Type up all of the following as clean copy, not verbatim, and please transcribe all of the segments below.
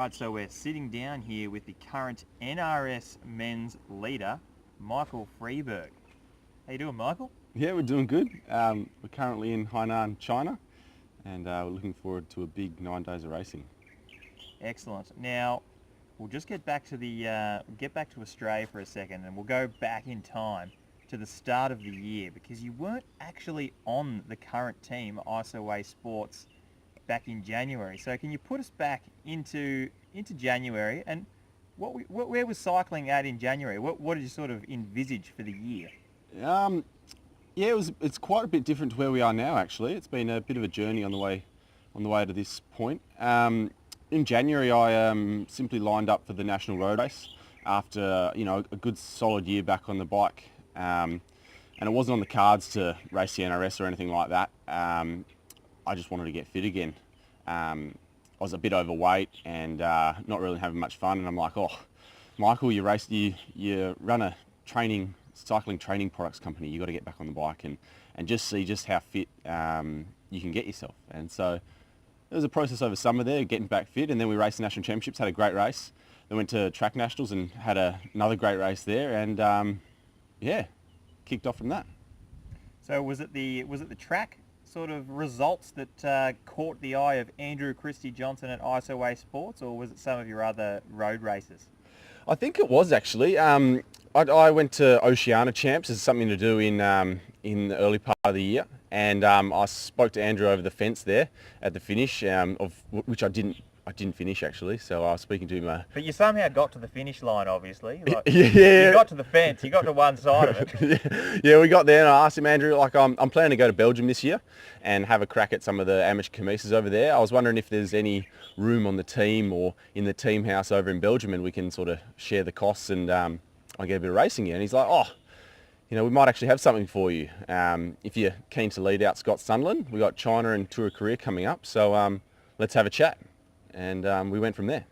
Right, so we're sitting down here with the current NRS men's leader, Michael Freiberg. How you doing, Michael? Yeah, we're doing good. We're currently in Hainan, China, and we're looking forward to a big 9 days of racing. Excellent. Now, we'll just get back to Australia for a second, and we'll go back in time to the start of the year, because you weren't actually on the current team, Isoway Sports, back in January. So can you put us back into January, and where was cycling at in January? What did you sort of envisage for the year? Yeah, it's quite a bit different to where we are now. Actually, it's been a bit of a journey on the way to this point. In January, I simply lined up for the national road race after a good solid year back on the bike, and it wasn't on the cards to race the NRS or anything like that. I just wanted to get fit again. I was a bit overweight and not really having much fun, and I'm like, oh, Michael, you run a cycling training products company. You got to get back on the bike and just see just how fit you can get yourself. And so there was a process over summer there, getting back fit, and then we raced the national championships, had a great race. Then went to track nationals and had another great race there, and yeah, kicked off from that. So was it the track sort of results that caught the eye of Andrew Christie Johnson at Isoway Sports, or was it some of your other road races? I think it was actually. I went to Oceania Champs. It's something to do in the early part of the year, and I spoke to Andrew over the fence there at the finish, of which I didn't finish actually. So I was speaking to him. But you somehow got to the finish line, obviously. Like, yeah. You got to the fence. You got to one side of it. Yeah, we got there, and I asked him, Andrew, like I'm planning to go to Belgium this year and have a crack at some of the amateur commisses over there. I was wondering if there's any room on the team or in the team house over in Belgium, and we can sort of share the costs, and I get a bit of racing here. And he's like, oh, we might actually have something for you if you're keen to lead out Scott Sunderland. We got China and Tour of Korea coming up, so let's have a chat. And we went from there.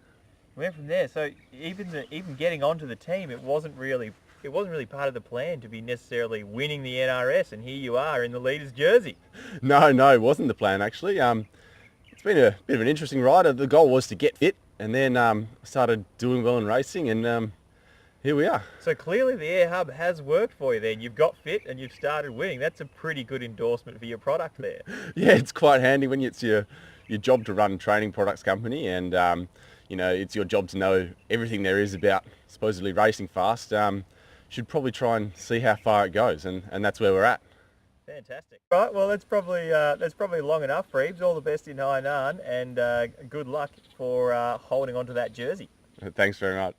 So even getting onto the team, it wasn't really part of the plan to be necessarily winning the NRS, and here you are in the leader's jersey. No, it wasn't the plan actually. It's been a bit of an interesting ride. The goal was to get fit, and then started doing well in racing, and here we are. So clearly the Air Hub has worked for you then. You've got fit and you've started winning. That's a pretty good endorsement for your product there. Yeah, it's quite handy when it's your job to run a training products company, and it's your job to know everything there is about supposedly racing fast. Should probably try and see how far it goes, and that's where we're at. Fantastic. Right, well that's probably long enough, Freibs. All the best in Hainan, and good luck for holding on to that jersey. Thanks very much.